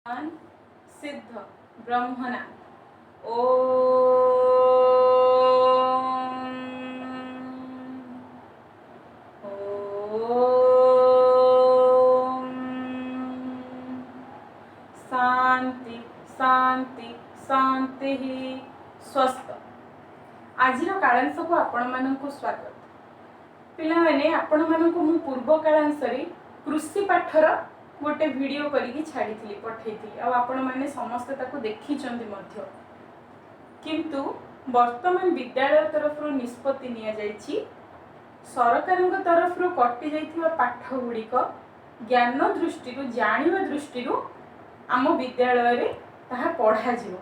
भगवान सिद्ध ब्रह्मणा ओम ओम शांति शांति शांति स्वस्थ। आज कालांश को आपण मानक स्वागत। पिला माने आपण मानक मु पूर्व कालांश रे कृषि पाठर गोटे वीडियो करिकी छाड़ी पठेई आपण माने समस्त ताको देखी चंदी मध्य, किंतु वर्तमान विद्यालय तरफ निष्पत्ति निया जायछि सरकार तरफ कटि जाइथिबा पाठ गुड़िक ज्ञान दृष्टि जानिबा दृष्टि आम विद्यालय रे ताहा पढ़ा जिवो।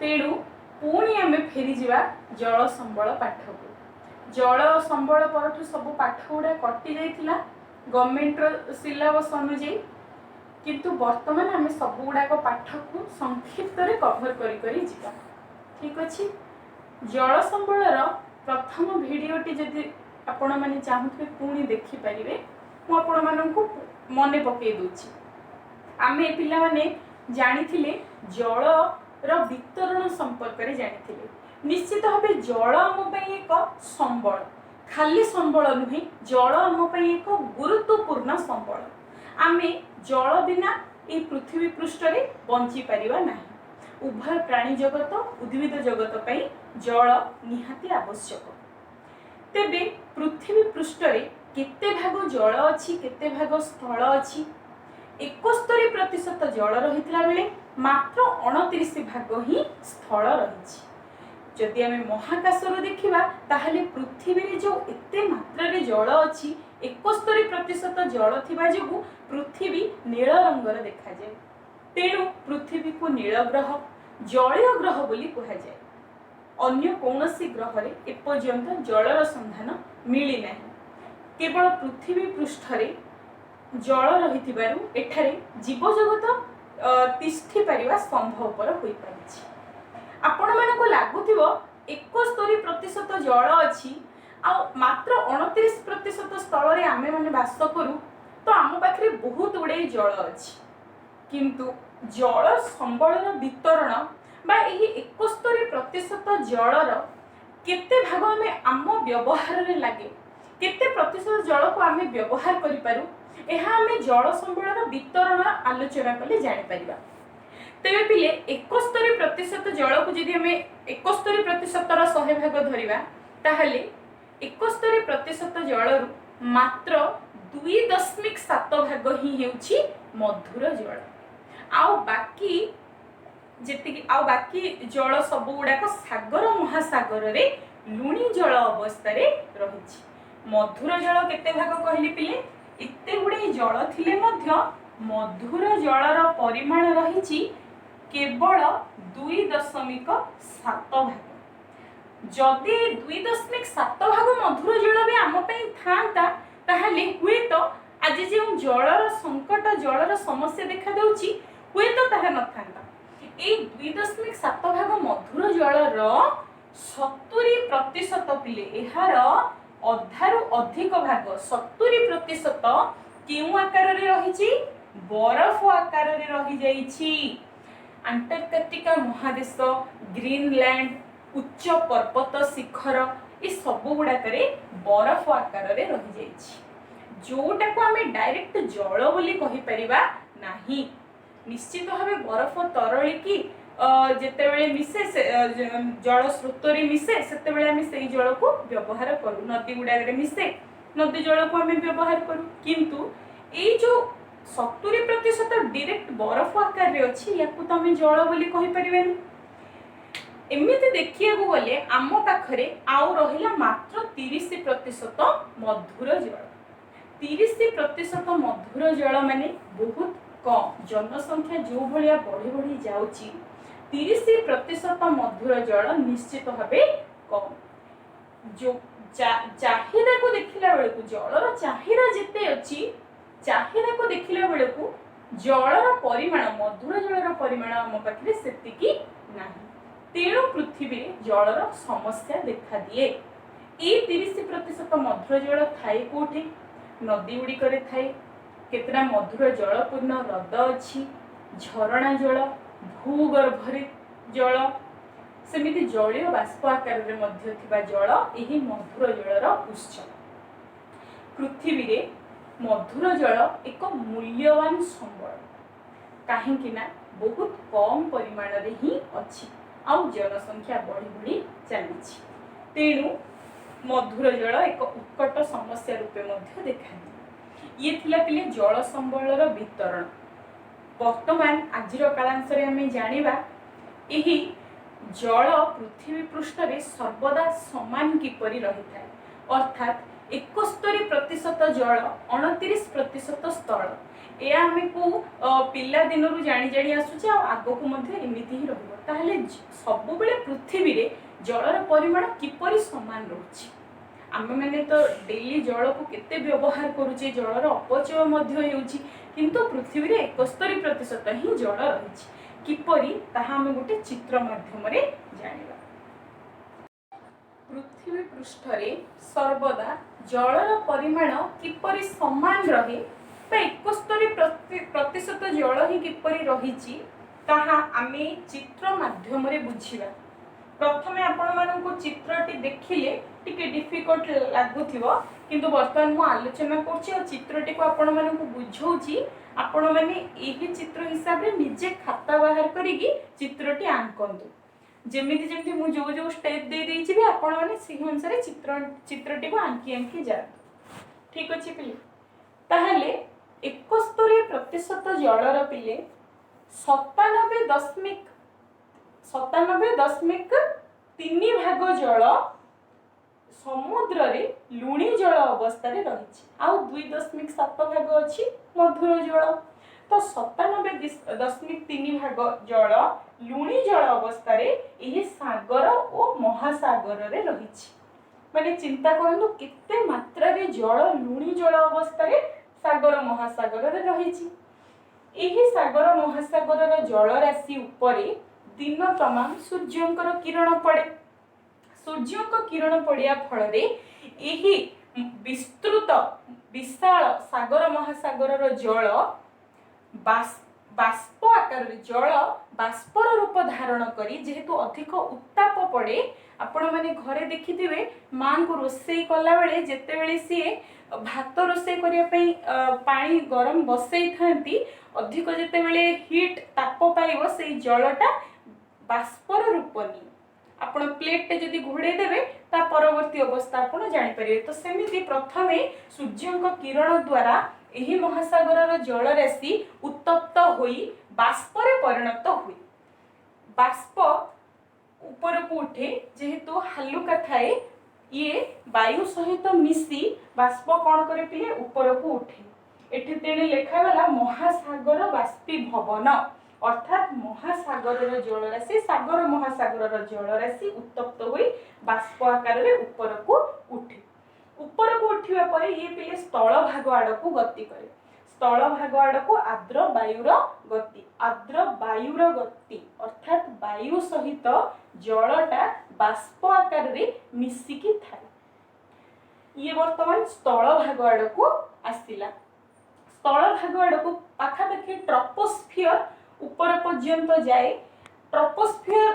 तेणु पुणी आमे फेरी जिवा जल संबल पाठ को। जल संबल परठु सब पाठ गुड़ा कटि जाइथिला गवर्नमेंट रो सिलेबस अनुसार, किंतु वर्तमान आमे सब गुड़ाक पाठ को संक्षिप्त रे कवर करी करी जिवा। ठीक अछि। जल संबलर प्रथम वीडियोटी जदि आपण माने चाहुथे पुणी देखि परिबे, मु आपण माननकु मने पके दोछि। आमे पिला माने जानिथिले जल रो वितरण संपर्क रे जानिथिले। निश्चित भावे जल आम पई एक संबल, खाली संबल नुहे, जल आम पई एक गुरुत्वपूर्ण संबल। आमे जल बिना ए पृथ्वी पृष्ठ रे बंची परिबा नाही। उभय प्राणी जगत उद्भिद जगत पई जल निहाती आवश्यक। तेबे पृथ्वी पृष्ठ रे केते भाग जल अछि केते भाग स्थल अछि? 71% जल रहितला बेले मात्र 29 भाग ही स्थल रहिछि। जदि आमे महाकाश रो देखिबा ताहले पृथ्वी रे जो एते मात्रा रे जल अछि 71% जल थिबा जोगु पृथ्वी नील रंगर देखा जाए। तेणु पृथ्वी को नील ग्रह जलीय ग्रह बोली कहा जाए। अन्य कौनसी ग्रह रे एपर्यंत जलर संधान मिली नाही। केवल पृथ्वी पृष्ठ रे जल रहिथिबारु एठारे जीव जगत तिष्ठि परिवा संभव पर होई पारिछि। आपण मानको लागुथिबो 71% जल अछि आ मात्र 29% स्थल रे आमे माने वास करू, तो आम पाखरे बहुत गुडे जल अछि। किंतु जल संबलर वितरण बा एही 71% जलर केते भाग आमे आम व्यवहार रे लागे, केते प्रतिशत जल को आमे व्यवहार करि पारू, एहा आमे जल संबलर वितरण आलोचना कले जानि परिबा। तेबे पिले 71% जल को जदि आमे 71% र 100 भाग धरिबा ताहले 71% जल मात्र 2.7 भाग ही हेउछि मधुर जल। आउ बाकी जल सब गुड़ाक सागर महासागर रे लुणी जल अवस्था रे रहिछि। मधुर जल केते भाग कहली पिले? एते गुडे जल थिले मध्य मधुर जलर परिमाण रहिछि केवल 2.7 भाग। जदि 2.7 भाग मधुर जल भी आम पई थांता ताहले हुए तो आज जे जलर संकट जलर समस्या देखा दउछि हुए तो ताहा न थांता। ए 2.7 भाग मधुर जलर 70% पिले एहार अधारु अधिक भाग 70% केउ आकार रे रहिछि? बरफ आकार रे रहि जाइछि। अंटार्कटिका महादेश, ग्रीनलैंड, उच्च पर्वत शिखर ए सब गुड़ाक बरफ आकार रे रहि जाइछि, जोटा को आमे डायरेक्ट जल बोली कहि परिबा नाही। निश्चित भावे बरफ तरली की जेतेबेले मिसे जल स्रोत रे मिसे सेतेबेले आमे सेही जल को व्यवहार करू। नदी गुडा रे मिसे नदी जल को आमे व्यवहार करू, किंतु ए जो 70% डायरेक्ट बरफ आकार रे अछि याकू त आमे जल बोली कहि परिबेनी। एमिति देखिया को गले आम पाखरे आउ रहिला मात्र 30% मधुर जल। 30% मधुर जल माने बहुत कम। जनसंख्या जो भलिया बढ़ी बढ़ी जाउची 30% मधुर जल निश्चित भावे कम। जो चाहिदा को देखिला बेले को जलर चाहिदा जेते अछि, चाहिदा को देखिला बेले को जलर परिमाण मधुर जलर परिमाण आम पाखरे सेतिकी नाही। तेणु पृथ्वी जलर समस्या देखा दिए। ए 30% मधुर जल थाए कोठी? नदी गुड़िक थाए। केतना मधुर जलपूर्ण ह्रद अछि, झरणा जल, भूगर्भरे जल, सेमिति जलीय बाष्प आकार रे मध्य थिबा जल एही मधुर जलर उत्स। पृथ्वी रे मधुर जल एक मूल्यवान संबल, काहेकि ना बहुत कम परिमाण रे ही अछि आउ जनसंख्या बढ़ी बढ़ी चली। तेणु मधुर जल एक उत्कट समस्या रूपे मध्य देखा। ये थिला पिले जल संबलर वितरण। वर्तमान आजिर कालांशरे आमे जानिबा एही जल पृथ्वी पृष्ठ रे सर्वदा समान किपरि रहिथाय, अर्थात 71% जल 29% स्थल। या आमे को पिला दिनरु जानि जानि आसुचे आ आगो मध्य एमिति ही रहबो। ताहले सब बेले पृथ्वी रे जलर परिमाण किपरि समान रहउछि। आमे माने तो डेली जल को केते व्यवहार करूचे, जलर अपचय मध्य हेउछि, किंतु पृथ्वी रे 71% ही जल रहिछि। किपरि ताहा आमे गोटे चित्र माध्यम रे जानिबा। पृथ्वी पृष्ठ रे सर्वदा जलर परिमाण किपरि समान रहे बा 71% जल ही किपरि रहिछि ताहा आमे चित्र माध्यम रे बुझिबा। प्रथमे आपण माननको चित्रटी देखिले टिके डिफिकल्ट लागुथिबो, किंतु वर्तमान मु आलोचना करछि आ चित्रटी को आपण माननको बुझौछि। आपण माने एही चित्र हिसाब रे निजे खाता बाहर करिकि चित्रटी आंकंतु। जेमिति जेमिति मु जो जो स्टेप दे देछि बे आपण माने सेही अनुसार चित्रटी को आंकी जा। ठीक अछि पिले। ताहले 71% जलर पिले 97.3 भाग जल समुद्र रे लुणी जल अवस्था रे रहिछि, आ 2.7 भाग अछि मधुर जल। तो 97.3 भाग जल लुणी जल अवस्था रे एही सागर और महासागर रे रहिछि। माने चिंता करंतु केते मात्रा रे जल लुणी जल अवस्था रे सागर महासागर रे रहिछि। एही सागर महासागर रो जल राशि उपरे दिन तमाम सूर्यंकर किरण पड़े। सूर्यंक किरण पड़िया फल रे एही विस्तृत विशाल सागर महासागर रो जल बाष्प आकार रे जल बाष्पर रूप धारण करी, जेहेतु अधिक उत्ताप पड़े। आपण माने घरे देखिथिबे मां को रोसई कला बेले जेते बेले सीए भात रोसई करिया पई पानी गरम बसई थांती, अधिक जेते बेले हीट ताप पाइबो सेई जलटा बाष्पर रूप नि आपण प्लेट टे जदी घोड़े देबे ता परवर्ती अवस्था आपण जानि परिबे। तो सेमिति प्रथमे सूर्यंक किरण द्वारा एही महासागर रो जल राशि उत्तप्त होई बाष्पर परिणत हुई। बाष्प ऊपर को उठे, जेहेतु हालुका थाए ये वायु सहित मिसी बाष्प कोन करे पिले ऊपर को उठे। एठी तेने लेखा गला महासागर बाष्पीभवन, अर्थात महासागर रो जल राशि सागर महासागर रो जल राशि उत्तप्त होई बाष्प आकार रे ऊपर को उठे। ऊपर को उठिबा परे ये पिले स्थल भाग आड़ को गति करे। स्थल भाग आड़ को आर्द्र वायुर गति, आर्द्र वायुर गति अर्थात वायु सहित जलटा बाष्प आकार रे मिसिकी थाए। ये वर्तमान स्थल भाग आड़ को आसिला। स्थल भाग आड़ को पाखापाखि ट्रोपोस्फियर ऊपर पर्यंत जाए। ट्रोपोस्फियर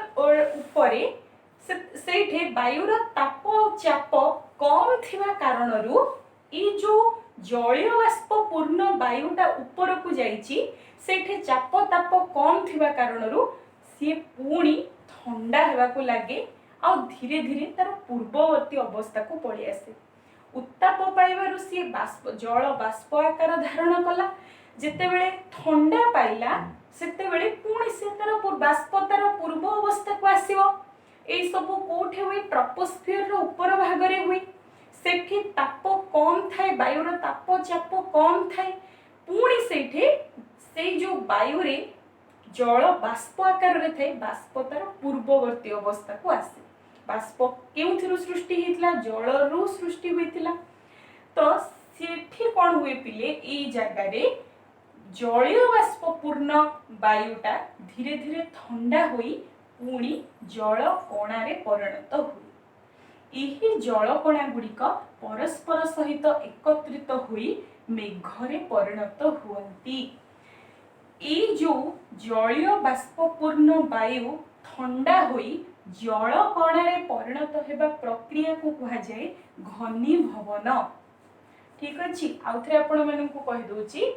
उपरे सेठे वायुर ताप चाप कम थिबा कारणरू ई जो जलीय बाष्प पूर्ण वायुटा ऊपर को जाइछि सेठे चाप ताप कम थिबा कारणरू सी पुणी ठंडा हेबा को लागे आ धीरे धीरे तार पूर्ववर्ती अवस्था को पळि आसे। उत्ताप पाइबारु सी बाष्प जल बाष्प आकार धारण कला। जेतेबेले ठंडा पाइला सेतेबेले पुणी से तार बाष्प तार पूर्व अवस्था को आसीबो। एई सब कोठे हुई ट्रोपोस्फियर रो ऊपर भाग रे हुई। सेठी ताप कम थाए, वायुर ताप चाप कम थाए। पुणी सेठी से जो वायु रे जल बाष्प आकार रे थाए, बाष्प तार पूर्ववर्ती अवस्था को आसे। बाष्प केउथिरु सृष्टि हितला? जलरु सृष्टि होइतिला। तो सेठी कोन हुए पिले एई जागा रे जलीय बाष्प पूर्ण वायुटा धीरे धीरे ठंडा होई पुणी जल कणा रे परिणत हुए। एही जल कणा गुड़िक परस्पर सहित एकत्रित होई मेघरे परिणत हुअन्ति। ये जो जलीय बाष्पूर्ण वायु ठंडा होई जल कणारे परिणत हेबा प्रक्रिया को कहा जाए घनीभवन। ठीक अच्छे आउ थे आपण मानक कहि दउची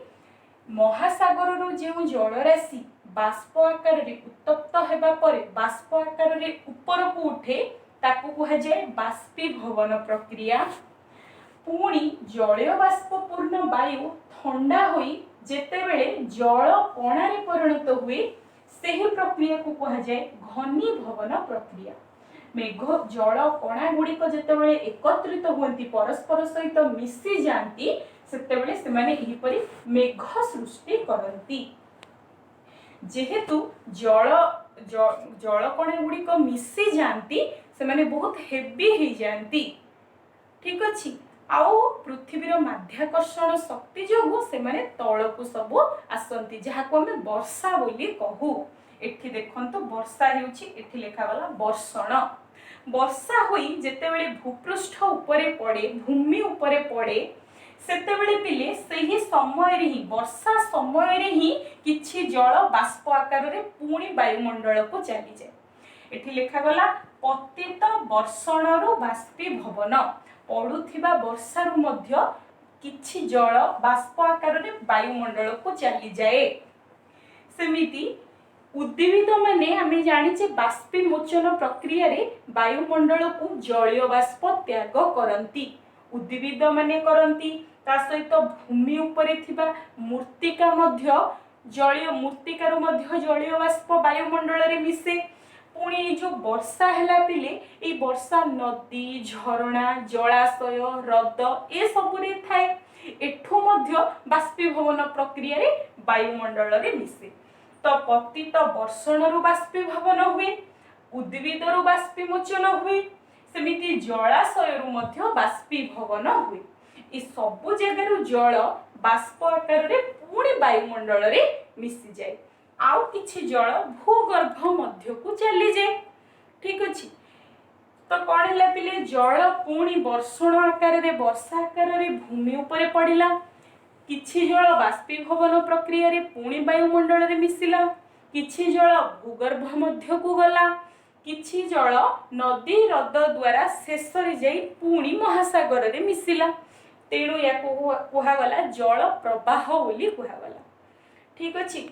महासागर जो जलराशि बाष्प आकार रे उत्तप्त हेबा परे बाष्प आकार रे ऊपर को उठे ताकू कहा जाए बाष्पीभवन प्रक्रिया। पुणी जलीय बाष्पूर्ण वायु ठंडा होई जेतेबेले जल कणारे परिणत हुए सही प्रक्रिया को कहा जाए घनीभवन प्रक्रिया। मेघ जल कणा गुड़िक जेतेबेले एकत्रित होती परस्पर सहित मिसी जाती सेतेबेले सेमाने एहिपरि मेघ सृष्टि करती। जेहेतु जल जल कणा गुड़िक मिसी जाती सेमाने बहुत हेवी हो जाती। ठीक अच्छे आउ पृथ्वीर माध्याकर्षण शक्ति जो से तलकू सब आसती जहाँ को आम वर्षा बोली कहू। एठी देखंतु वर्षा हेउछि एठी लेखा वाला वर्षण। वर्षा होई जेतेबेले भूपृष्ठ उपरे पड़े भूमि उपरे पड़े सेतेबेले पिले सही समय रे ही वर्षा समय रे ही किछि जल बाष्प आकार रे पुणी वायुमंडल को चली जाए। एठी लेखा गला पतित वर्षणरु बाष्पीभवन पड़ुथिबा वर्षारु मध्य किछि जल बाष्प आकार रे वायुमंडल को चली जाए। सेमिति उद्भिद माने आमे जानिचे बाष्पीमोचन प्रक्रिया रे वायुमंडल को जलीय बाष्प त्याग करंती। उद्भिद माने करंती ता सहित भूमि उपरे थिबा मूर्तिका मध्य जलीय मूर्तिकार मध्य जलीय बाष्प वायुमंडल रे मिसे। पुणी जो वर्षा हैला पिले ए वर्षा नदी झरणा जलाशय हृद ए सब रे थाए एठो मध्य बाष्पीभवन प्रक्रिया रे वायुमंडल रे मिसे। तो पतित वर्षणरु बाष्पीभवन हुए उद्भिदरु बाष्पीमोचन हुए सेमिति जलाशयरु मध्य बाष्पीभवन हुए। ए सब जगह जल बाष्प आकार रे पुणी वायुमंडल रे मिसी जाए आउ किछि जल भूगर्भ मध्य को चली जाए। ठीक अच्छे तो कौन है पिले जल पुणी वर्षण आकार रे वर्षा आकार रे भूमि उपरे पड़िला किछि जल बाष्पीभवन प्रक्रिया रे पुणी वायुमंडल रे मिसिला किछि जल भूगर्भ मध्य को गला किछि जल नदी हृद द्वारा शेष रे जाई पुणी महासागर रे मिसिला तेणु या कुहा गला जल प्रवाह बोली कुहा गला। ठीक अच्छे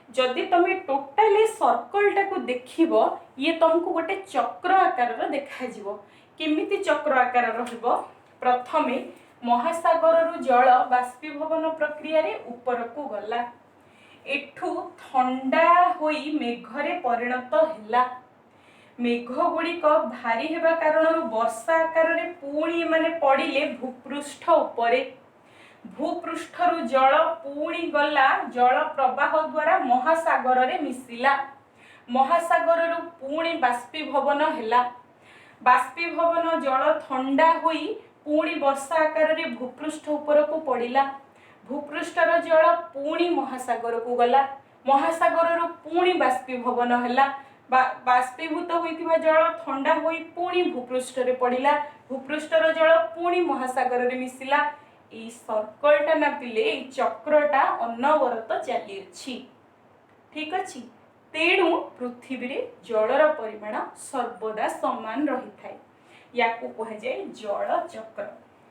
जदि तुम टोटाली सर्कल टाको देखिबो ये तुमको गोटे चक्र आकार देखा जिवो केमिति चक्र आकार रहिबो। प्रथमे महासागर जल बाष्पीभवन प्रक्रिया रे ऊपर को गला एठू ठंडा होई मेघरे परिणत हैला मेघ गुड़िक भारी हेबा कारण वर्षा आकार रे पुणी माने पड़िले भूपृष्ठ उपरे भूपृष्ठरु जल पुणी गला जल प्रवाह द्वारा महासागर रे मिसिला महासागर पुणी बाष्पीभवन हैला बाष्पीभवन जल ठंडा होई पुणी वर्षा आकार रे भूपृष्ठ ऊपर को पड़िला भूपृष्ठर जल पुणी महासागर को गला महासागर पुणी बाष्पीभवन हैला बाष्पीभूत होइतिबा जल ठंडा होई पुणी भूपृष्ठ रे पड़िला भूपृष्ठर जल पुणी महासागर रे मिसिला। ए सर्कलटा ना पिले ए चक्रटा अनवरत चली अछि। ठीक अछि तेणु पृथ्वी रे जलर परिमाण सर्वदा समान रही थाए याकू कहा जाए जल चक्र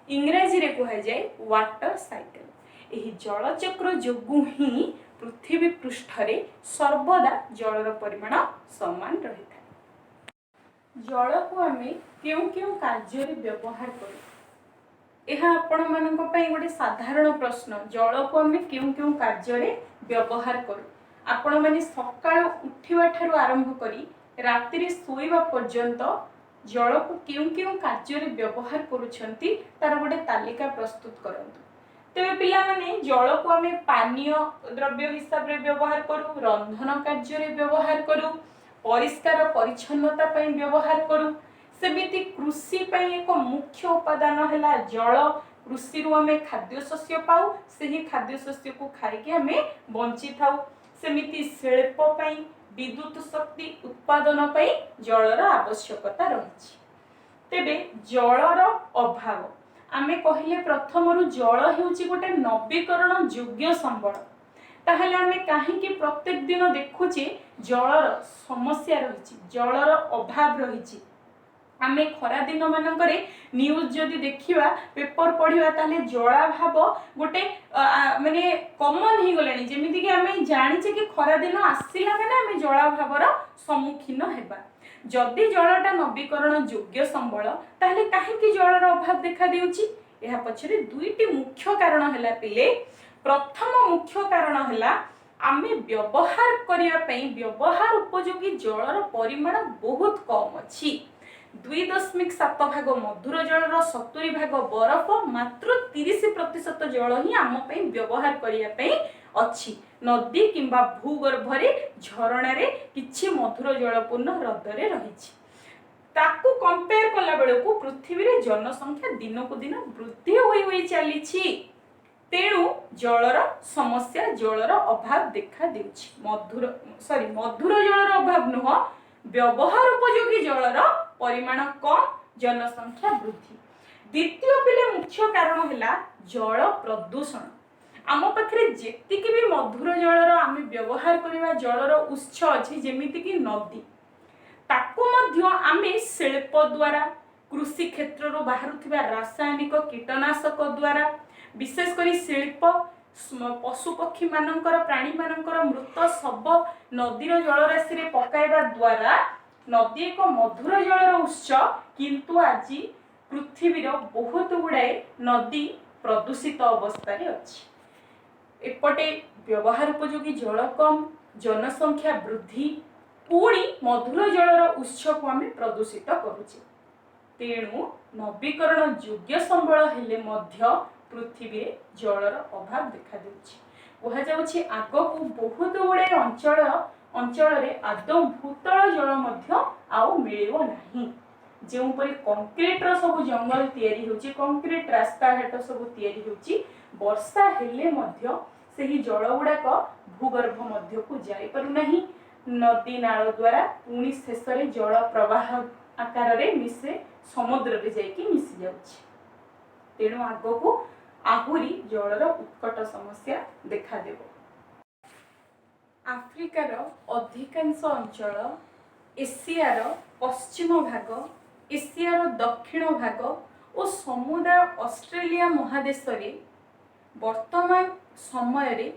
इंग्रजी रे कहा जाए वाटर साइकिल। एही जल चक्र जोगु ही पृथ्वी पृष्ठ रे सर्वदा जलर परिमाण समान रही थाए। जल को आमे केउ केउ कार्य रे व्यवहार करू यह आपण मानक पई गोटे साधारण प्रश्न जल को आमे केउ केउ कार्य रे व्यवहार करू आपण माने सकाळ उठिबा ठारू आरंभ करी राति रे सोइबा पर्यंत जल को केउ केउ कार्य रे व्यवहार करूछंती तार गोटे तालिका प्रस्तुत करंतु। तेबे पिला माने जल को आमे पानीय द्रव्य हिसाब रे व्यवहार करू रंधन कार्य रे व्यवहार करू परिष्कार परिच्छन्नता पई व्यवहार करू सेमिति कृषि पई एक मुख्य उपादान हैला जल कृषि रु आमे खाद्य शस्य पाऊ सेही खाद्य शस्य को खाई के आमे बंची थाऊ सेमिति शिल्प पई विद्युत शक्ति उत्पादन पई जलर आवश्यकता रहिछि। तेबे जलर अभाव आमे कहिले प्रथमरु जल हेउची गोटे नवीकरण योग्य संबल ताहले आमे काहेकि प्रत्येक दिन देखुचे जलर समस्या रही, जलर अभाव रही। आमे खरा दिन मानकरे न्यूज जदि देखिबा पेपर पढ़िबा ताले जलाभाव गोटे माने कॉमन ही गलानी, जेमिति कि आमे जानिचे कि खरा दिन आसिला माने आमे जलाभावर सम्मुखीन हेबा। जदि जलटा नवीकरण योग्य संबल ताहले काहेकि जलर अभाव देखा देउची? एहा पछरे दुईटी मुख्य कारण हैला पिले। प्रथम मुख्य कारण हैला आमे व्यवहार करिया पई व्यवहार उपयोगी जलर परिमाण बहुत कम अछि। 2.7 भाग मधुर जलर 70 भाग बरफ मात्र 30% जल ही आम पई व्यवहार करिया पई अछि। नदी किंबा भूगर्भरे झरणारे किछि मधुर जलपूर्ण हृदरे रहिछि। ताकू कंपेयर कला बेलकू पृथ्वी रे जनसंख्या दिन को दिन वृद्धि होई चलीछि। तेणु जलर समस्या जलर अभाव देखा देउछि। मधुर जलर अभाव नुह, व्यवहार उपयोगी जलर परिमाण कम, जनसंख्या वृद्धि। द्वितीय पिले मुख्य कारण हैला जल प्रदूषण। आम पाखरे जेतिकी भी मधुर जलर आमे व्यवहार करिवा जलर उत्स अछि, जेमिति कि नदी, ताकू मध्य आमे शिल्प द्वारा, कृषि क्षेत्र रो बाहरुथिबा रासायनिक कीटनाशक द्वारा, विशेष करी शिल्प, पशु पक्षी मानकर प्राणी मानकर मृत शब नदीर जलराशि रे पकाइबा द्वारा नदी एक मधुर जलर उत्स, किंतु आज पृथ्वीर बहुत गुड़ाए नदी प्रदूषित अवस्था रे अछि। एपटे व्यवहार उपयोगी जल कम, जनसंख्या वृद्धि, पुणी मधुर जलर उत्स को आमे प्रदूषित करूचे। तेणु नवीकरण योग्य संबल हेले मध्य पृथ्वी रे जलर अभाव देखा देउछि। कहा जाउछि आगकू बहुत गुड़े अंचल रे आदौ भूतल जल मध्य आउ मिलिबो नाही। जेउ परि कंक्रीट रो सब जंगल तयारी होछि, कंक्रीट रास्ता घाट सब तयारी होछि, वर्षा हेले मध्य सेही जल गुड़ाक भूगर्भ मध्य को जाई पारु नाही। नदी नाल द्वारा पुणी शेष रे जल प्रवाह आकार रे मिसे समुद्र रे जाईकी मिसी जाउछि। तेणु आगकू आहुरी जलर उत्कट समस्या देखा देबो। आफ्रिकार अधिकांश अंचल, एशियार पश्चिम भाग, एशियार दक्षिण भाग और समुदाय ऑस्ट्रेलिया महादेश रे वर्तमान समय रे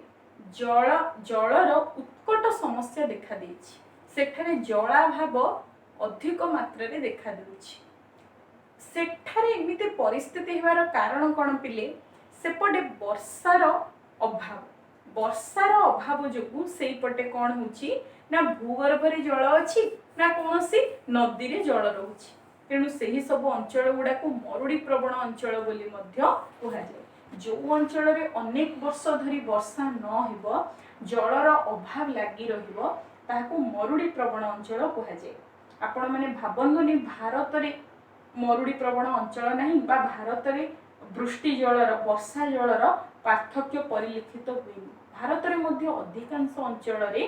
जलर उत्कट समस्या देखा देछि। सेठारे जलाभाव अधिक मात्रा रे देखा देछि। सेठारे एमिते परिस्थिति हेबार कारण कोन पिले? सेपटे वर्षार अभाव जोगु सेपटे कौन होची ना भूगर्भ रे जल अछि ना कोनोसी नदी रे जल रहउछि। तेणु सेही सब अंचल गुडा को मरुड़ी प्रवण अंचल बोली मध्य कहा जाय। जो अंचल रे अनेक वर्ष धरी वर्षा न हेबो, जलर अभाव लागि रहिबो, ताहाको मरुड़ी प्रवण अंचल कहा जाय। आपण माने भाबंतुनी भारत रे मरुड़ी प्रवण अंचल नाही बा भारत रे वृष्टि जलर वर्षा जलर पार्थक्य परिलक्षित हुए। भारत रे मध्य अधिकांश अंचल रे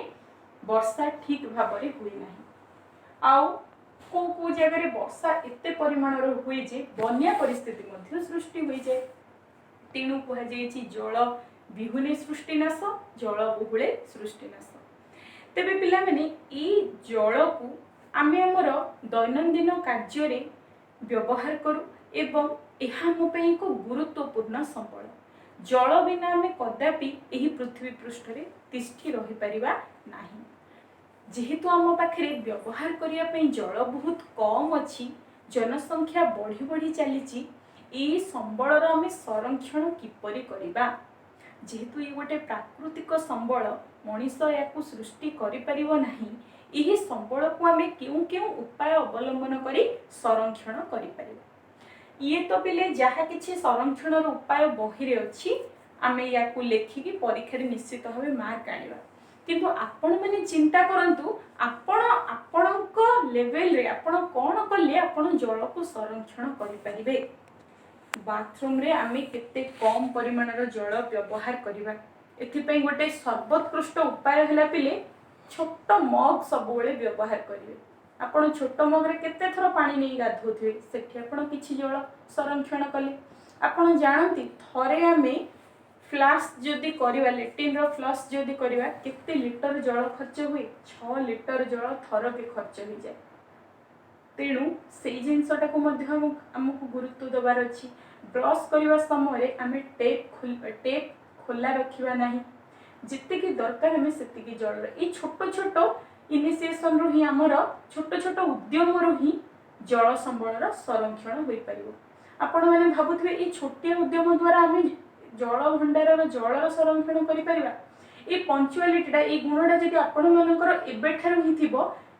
वर्षा ठीक भाव रे हुए नाही। आउ को जगह रे वर्षा एते परिमाण रे हुए जे बन्या परिस्थिति मध्य सृष्टि होई जाय। तेणु कहा जायछि जल विहुने सृष्टिनाश, जल बहुले सृष्टिनाश। तेबे पिला माने ई जल को आमे हमर दैनंदिन कार्य रे व्यवहार करू एवं एहा हम पे एक गुरुत्वपूर्ण संबल। जल बिना आमे कदापि एही पृथ्वी पृष्ठ रे तिष्ठि रहि परिबा नाही। जेहेतु आम पाखरे व्यवहार करिया पई जल बहुत कम अछि, जनसंख्या बढ़ी बढ़ी चलीछि, एही संबलर आमे संरक्षण किपरि करिबा? जेहेतु ये गोटे प्राकृतिक संबल, मनीष याकू सृष्टि करि परिबो नाही, एही संबल को आमे केउ उपाय अवलंबन करी संरक्षण करि परिबा? ये तो पिले जहा किछि संरक्षण उपाय बही रे अछि, आमे याकू लेखिकी परीक्षा रे निश्चित भाबे मार्क आनिबा। किंतु आपण माने चिंता करंतु आपणक लेवल रे आपण कोन कले आपण जल को संरक्षण करि परिबे। बाथरूम रे आमे केते कम परिमाण रो जल व्यवहार करिबा, एथि पई गोटे सर्वोत्कृष्ट उपाय हला पिले छोट मग सब बेले व्यवहार करिवे। आपण छोट मग रे केते थरो पानी नै गाधोथिवे, सेठी आपण किछि जल संरक्षण कले। आपण जानंती थरे आमे फ्लाश जदि करवा लेट्रिन फ्लश जदि करवा केते लिटर जल खर्च हुए 6 लिटर जल थर के खर्च हो जाए। तेणु से जिनसटा को आमको गुरुत्व दबार अच्छी। ब्रश करने समय आम टेप खोला रखा ना, जितकी दरकार आम से जल ये छोट छोट इनिशिएशन रू ही आमर छोट छोट उद्यम रू ही जल संबल संरक्षण हो पार। आपण मैंने भावुवे ये छोटिया उद्यम द्वारा आम जल भंडार जलर संरक्षण कर पंचुआलीटा ये गुणटा जब आपण ही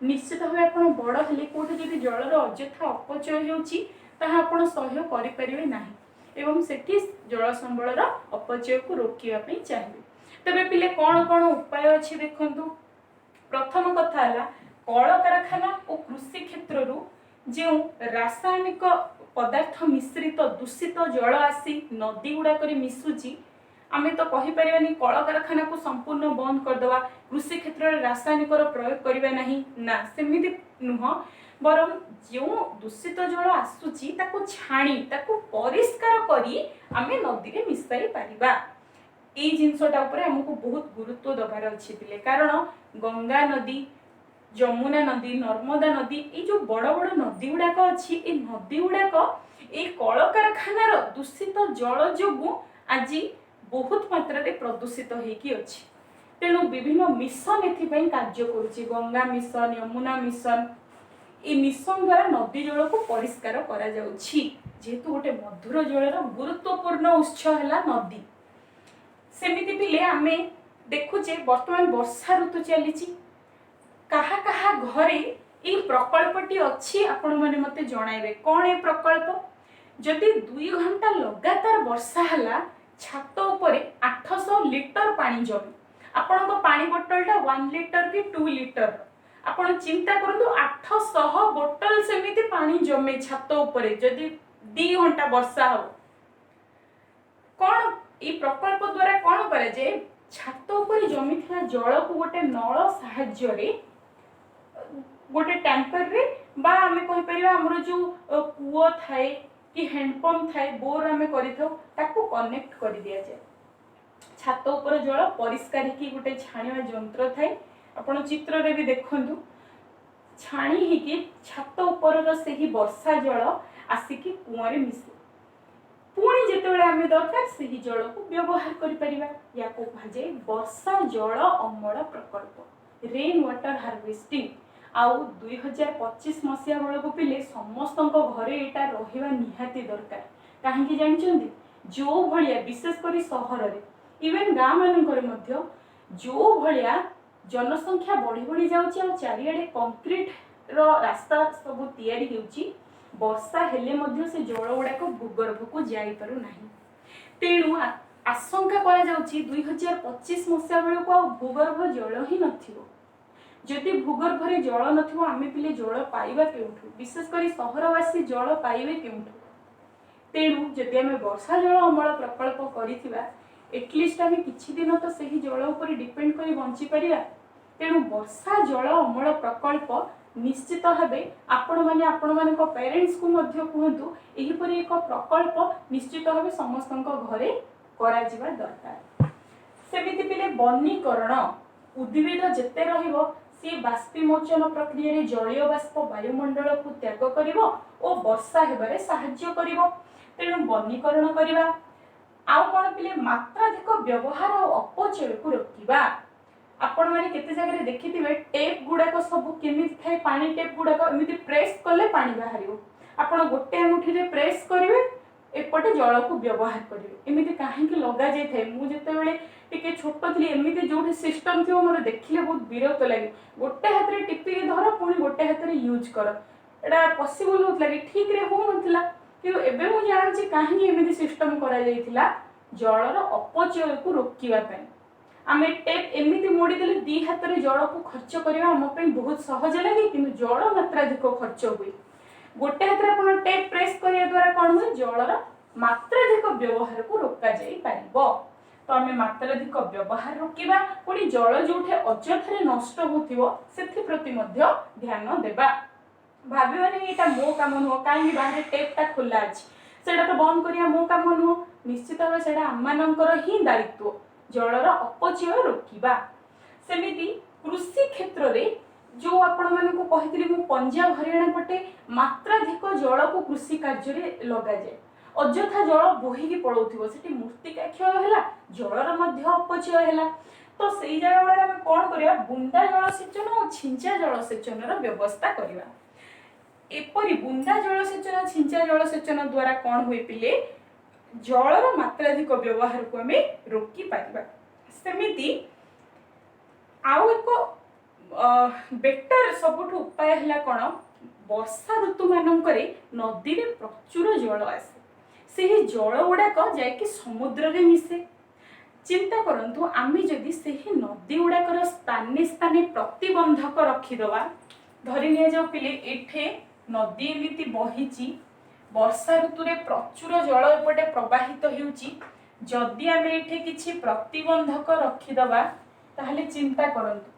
निश्चित भाव आप बड़ हेले कौटे जब जलर अଯଥା अपचय होता सह्य करें एवं सेठी जल संबलर अपचय को रोकने चाहिए। तेरे पिले कौन कौन उपाय अच्छे देखु। प्रथम कथा है कल कारखाना और कृषि क्षेत्र जो रासायनिक पदार्थ मिश्रित दूषित जल आसी नदी गुड़ाक मिशुची आमे तो कही परिबानी कल कारखाना को संपूर्ण बंद करदवा, कृषि क्षेत्र में रासायनिक प्रयोग करबा नहीं ना, सेमिति नुह बरम जो दूषित जल आसुची ताको छाणी ताको परिष्कार करी आमे नदी रे मिसाई पारिबा। ए जिनसटा ऊपर हमको बहुत गुरुत्व दबार अच्छी पिले, कारण गंगा नदी, जमुना नदी, नर्मदा नदी ये जो बड़ बड़ नदी गुड़ाक अच्छी ये नदी गुड़ाक ये कल कारखानार दूषित जल जोगु आज बहुत मात्रा रे प्रदूषित होइकी अछि। तेणु विभिन्न मिशन एथि कार्य करुछि, गंगा मिशन, यमुना मिशन, ये मिशन द्वारा नदी जल को परिष्कार करा जाउछि। जेहेतु गोटे मधुर जलर गुरुत्वपूर्ण उत्स है नदी, सेमिति पिले आमे देखुचे वर्तमान वर्षा ऋतु चली कहा कहा घरे ये प्रकल्पटी अच्छी आपण मैंने मते जणाइबे कौन ए प्रकल्प। जदि 2 घंटा लगातार वर्षा हला छात उपरे 800 लिटर पानी जमी, आपण को पानी बोतलटा 1 लिटर कि 2 लिटर, आपण चिंता करंतु 800 बोतल सेमिति पानी जमे छात उपरे जदि 2 घंटा वर्षा हो। कौन ये प्रकल्प द्वारा कौन करे जे छात उपरे जमी थिला जल को गोटे नळ साहाय्य रे गोटे टैंकर रे बा आमे कहि परिबा हमरो जो कुओ थाए कि हैंडपंप थाए बोर आमे करिथौ ताकू कनेक्ट कर दिया जाए। छात ऊपर जल परिष्कार की गोटे छाणिया यंत्र थाए, आपण चित्र रे भी देखंतु छाणी ही कि छात ऊपर से ही वर्षा जल आसिकी कुओं रे मिसे, पुणी जेतेबेले आमे दरकार से ही जल को व्यवहार करि परिबा। या को भाजे वर्षा जल अमल प्रकल्प, रेन वाटर हार्वेस्टिंग। आउ 2025 मसीहा बेल को पिले समस्त घरे एटा रहिबा निहाती दरकार। काहेकि जानछंती जो भलिया विशेषकर सहर रे इवन गाँ मानकर मध्य जो भलिया जनसंख्या बढ़ी बढ़ी जाउची आ चारिआडे कंक्रीट रो रास्ता सब तैयारी हेउची, वर्षा हेले मध्य से जल गुड़ाक भूगर्भ को जाई पारु नाही। तेणु आशंका करा जाउची 2025 मसीहा बेल को भूगर्भ जल ही नथिबो। जदि भूगर्भ रे जल नथिबो आमे पिले जल पाइबा केउठु, विशेषकर सहरवासी जल पाइबे केउठु। तेणु जदि आमे वर्षा जल अमल प्रकल्प करिथिबा एटलिस्ट आमे किछि दिन तो सही जल ऊपर डिपेंड करी बंची परिया। तेणु वर्षा जल अमल प्रकल्प निश्चित भावे आपण माने पेरेंट्स को मध्य कहतु एही परि एक प्रकल्प निश्चित भावे समस्तक घरे करा जिबा दरकार। सेमिति पिले वनीकरण उद्भिद जेते रहिबो सी बाष्पीमोचन प्रक्रिया रे जलीय बाष्प वायुमंडल को त्याग करिवो और वर्षा हेबारे सहाय्य करिवो। तेणु वनीकरण करिवा। आउ कोन पिले मात्राधिक व्यवहार और अपचय को रोकिबा। आपण माने केते जगह देखिथिबे टेप गुडाक सब केमिति थाए, पानी टेप गुडाक एमिति प्रेस कले पानी बाहरिवो। आपण गोटे अंगुठी रे प्रेस करिवे एपटे जल को व्यवहार करिवे। एमिति काहेकि लगा जाय थाए। मु जेतेबेले टिके छोट थली एमिति जोठी सिस्टम थियो मोर देखिले बहुत विरक्त लागे। गोटे हाथ रे टिपी के धर पुणी गोटे हाथ रे यूज कर, एटा पॉसिबल होत लागे, ठीक रे हो नथिला। कि एबे मु जानछि काहेकि एमिति सिस्टम करा जायथिला जलर अपचय को रोकिबा पई। आमे टेप एमिति मोड़ी देले दी हाथ रे जल को खर्च करबा हम पई बहुत सहज लागे, किंतु जल मात्राधिक खर्च हुए। गोटे हाथ रे आपण टेप प्रेस करिया द्वारा कोन हुए जलर मात्राधिक व्यवहार को रोका जाई पारिबो। तो आमे मात्राधिक व्यवहार रोकिबा, पुणी जल जोठे अଯथारे नष्ट होथिबो सेथि प्रति मध्य ध्यान देबा। भाबिबानी एटा मो काम नुह, काहे बाहर टेप ता खुला अछि सेटा तो बंद करिया मो काम नुह निश्चित भाव से आमମାନଙ୍କର ही दायित्व जलर अपचय रोकिबा। सेमिति कृषि क्षेत्र रे जो आपण मानकु कहितली मु पंजाब हरियाणा पटे मात्राधिक जल को कृषि कार्य रे लगा जाए। अଯଥା जल बोहिकी पड़ौथिबो सेठी मृत्तिका क्षय हैला, जलर मध्य अपचय हैला। तो सेई जगह रे हम कोन करिया बुंदा जल सेचन और छिंचा जल सेचन रो व्यवस्था करिवा। एपरि बुंदा जल सेचन छिंचा जल सेचन द्वारा कोन होई पिले जलर मात्राधिक व्यवहार को हमें रोकी पारिबा। सेमिति आउ एक बेटर सबुठ उपाय है कौन वर्षा ऋतु मानकरे नदी रे प्रचुर जल आसे से जल गुड़ाक जाकि समुद्र रे मिसे। चिंता करंतु आमी जदि सेही नदी गुड़ाकर स्थाने स्थाने प्रतिबंधक रखिदवा धरि निया जाऊ पिले एठे नदी एमिति बहिची वर्षा ऋतु रे प्रचुर जल एपटे प्रवाहित हेउची जदि आमे एठे किछि प्रतिबंधक रखिदवा ताहले चिंता करंतु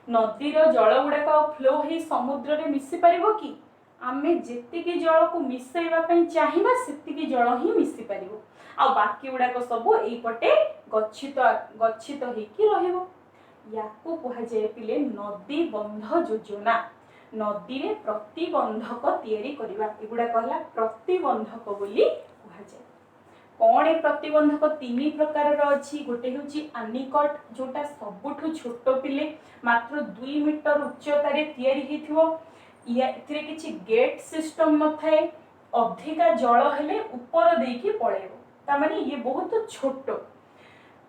नदीर जल गुड़ाक फ्लो ही समुद्र रे मिसी पारिबो कि आमे जेतिकी जल को मिसेइबा पई चाहिबा सेतिकी जल ही मिसी पारिबो आ बाकी गुड़ाक सब एपटे गच्छित गच्छित हेकी रहिबो। याकू कहा जाय पिले नदी बंध योजना। नदी रे प्रतिबंधक तैयारी करिबा एगुडा कहला प्रतिबंधक बोली कहा जाय। कौन ए प्रतिबंधक तीन प्रकार अच्छी। गोटे हूँ आनिकट जोटा सबुठु छोट पिले मात्र 2 मीटर उच्चतार या किछि गेट सिस्टम न थाए अधिका जल हेले ऊपर देकी पळेबो ता माने ये बहुत छोट।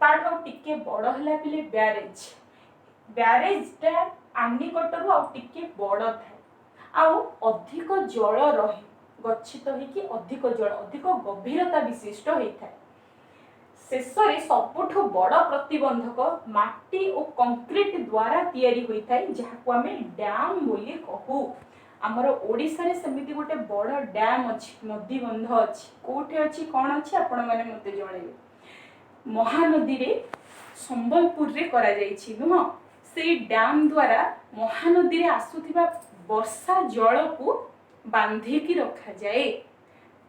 ताठो टिके बड़ हला पिले ब्यारेज। ब्यारेजटा आनिकटरु आ टिके बड़ थाए आ अधिक जल रहे गच्छित होइकी अधिक जल अधिक गभीरता विशिष्ट होता है। शेष में सबुठु बड़ प्रतिबंधक माटी और कंक्रीट द्वारा तैयारी होता है जहां आमे डैम बोली कहू। आमर ओडिशा रे सेमिति गोटे बड़ डैम अछि नदी बंध अछि कोठे अछि कोन अछि आपण माने मते जणेबे। महानदी रे संबलपुर रे करा जायछि नुह से डैम द्वारा महानदी रे आसुथिबा वर्षा जल को बांधिकी रखा जाए।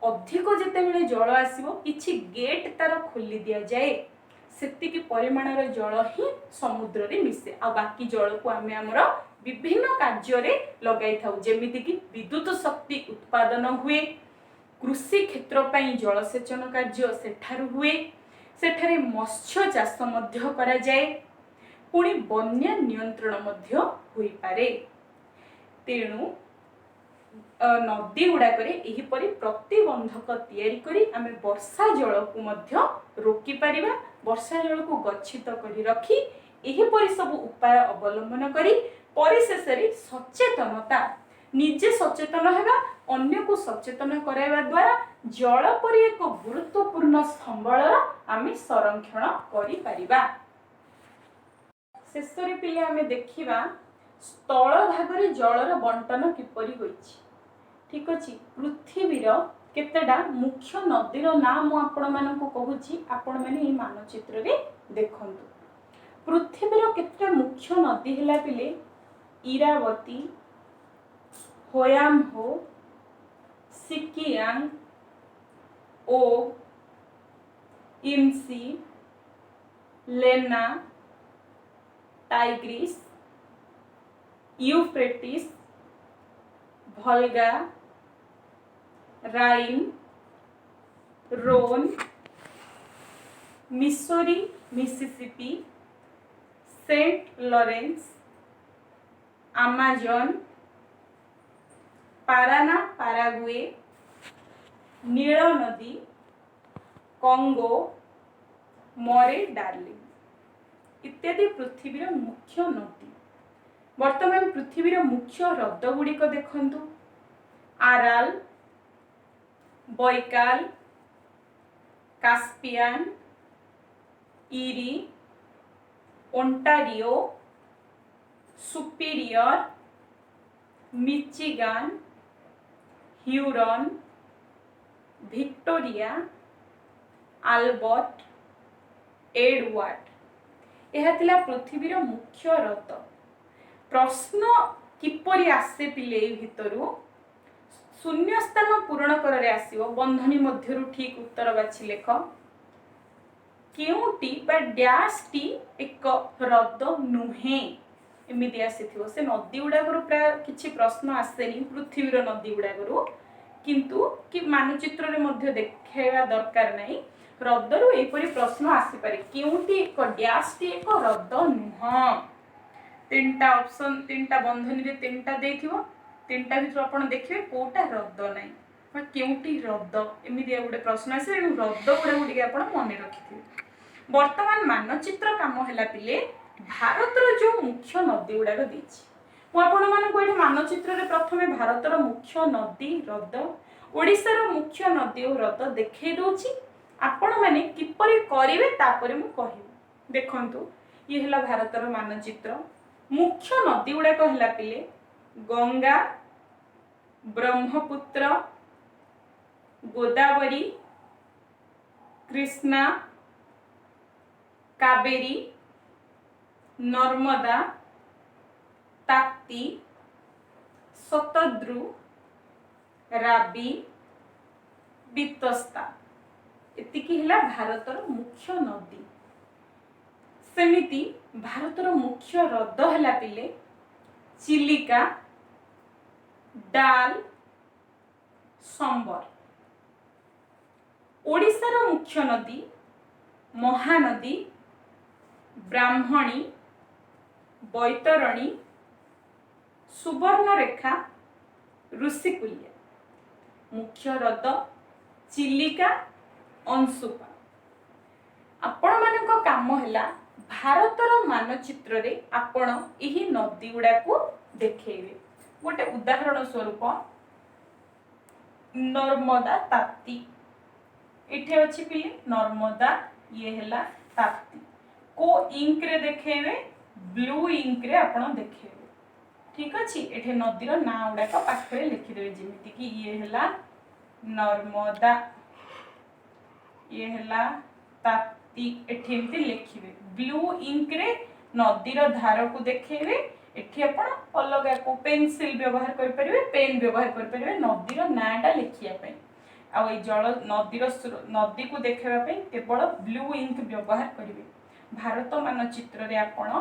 अधिक जेतेबेले जल आसीबो किछि गेट तार खोली दिया जाए सेतिकी परिमाणर जल ही समुद्र रे मिसे आ बाकी जल को आमे हमर विभिन्न कार्य रे लगाई थाउ जेमिति कि विद्युत शक्ति उत्पादन हुए कृषि क्षेत्र पई जलसेचन कार्य सेठारु हुए सेठारे मत्स्य चाष मध्य करा जाए पुणी बन्या नियंत्रण मध्य होई पारे। तेणु नदी गुड़ाक प्रतिबंधक तैयारी करी आमे वर्षा जल को मध्य रोकी पारिबा। वर्षा जल को गच्छित करी रखी एहिपरि सब उपाय अवलंबन करी परिशेष रे सचेतनता निजे सचेतन हेबा अन्य को सचेतन कराइबा द्वारा जल परि एक गुरुत्वपूर्ण संबलर आमे संरक्षण करि पारिबा। शेष रे पिले आमे देखिबा स्थल भाग रे जलर बंटन किपरि होइछि। ठीक अछि पृथ्वीर केतेडा मुख्य नदीर नाम आपण मानकु कहूछि आपण माने ई मानचित्र रे देखंतु। पृथ्वीर केतेडा मुख्य नदी हैला पिले इरावती होयामहो सिकियांग ओ इमसी Lena Tigris Euphrates Volga Rhine Rhone Missouri Mississippi Saint Lawrence Amazon Parana Paraguay नील नदी कंगो मरे डार्लिंग इत्यादि पृथ्वीर मुख्य नदी। वर्तमान पृथ्वीर मुख्य ह्रद गुड़िक देखंतु आराल Baikal Caspian Erie Ontario Superior Michigan Huron Victoria Albert Edward यह थिला पृथ्वीर मुख्य ह्रद। प्रश्न किपरि आसे पिले भितरु शून्य स्थान पूरण करे आसीबो बंधनी मध्यरु ठीक उत्तर बाछि लेख केउटी बा डैश टी एक हृद नुहे एमिति आसीथिबो से नदी गुडाकरू प्राय किछि प्रश्न आसेनी पृथ्वीर नदी गुडाकरू किंतु कि मानचित्र रे मध्य देखेवा दरकार नाही हृदरू एपरि प्रश्न आसी पारे केउटी एक डैश टी एक हृद नुह तीनटा ऑप्शन तीनटा बंधनी रे तीनटा देथिबो तीनटा भितर आपण देखिबे कोटा हृद नाही बा केउटी हृद एमिति गोटे प्रश्न आसे हृद गुडा गुडी आपण मन रखिथिबे वर्तमान मानचित्र काम हैला पिले भारतर जो मुख्य नदी गुडाक देछि मु आपण मानको एठी मानचित्र रे प्रथमे भारतर मुख्य नदी हृद ओडिसा मुख्य नदी और हृद देखै दोछि आपण माने किपरि करिवे तापरे मु कहिबे देखंतु ये हैला भारतर मानचित्र मुख्य नदी गुडाक हैला पिले गंगा ब्रह्मपुत्र गोदावरी कृष्णा कावेरी नर्मदा ताप्ती शतद्रु राबी वितस्ता एतिकी हैला भारतर मुख्य नदी सेमिति भारतर मुख्य हृद हैला पिले चिलिका डाल संबर ओडिसा मुख्य नदी महानदी ब्राह्मणी बैतरणी सुवर्णरेखा ऋषिकुल्य मुख्य हृद चिलिका अंशुपा आपण मानक काम हैला भारतर मानचित्र रे आपण एही नदी गुडा को देखैबे गोटे उदाहरण स्वरूप नर्मदा ताप्ती एठे अछि पिले नर्मदा ये हैला ताप्ती को इंक रे देखैबे ब्लू इंक रे आपण देखैबे ठीक अछि एठे नदीर ना उडा का पाखरे लिखि देबे जेमिति कि ये हैला नर्मदा ये हैला ताप्ती एठे एमति लिखिबे ब्लू इंक रे नदीर धार को देखैबे एठी आपण अलग को पेंसिल व्यवहार कर परिबे पेन व्यवहार कर परिबे नदीर नाटा लिखिया पई आ ए जल नदीर नदी को देखैबा पई केवल ब्लू इंक व्यवहार करिवे भारत मानचित्र रे आपण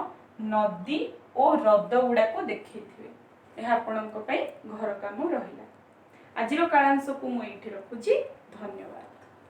नदी और हृद गुडा को देखैथिबे एहा आपणक पई घर काम रहिला आजिरो कालांश को मु एठी रखुची धन्यवाद।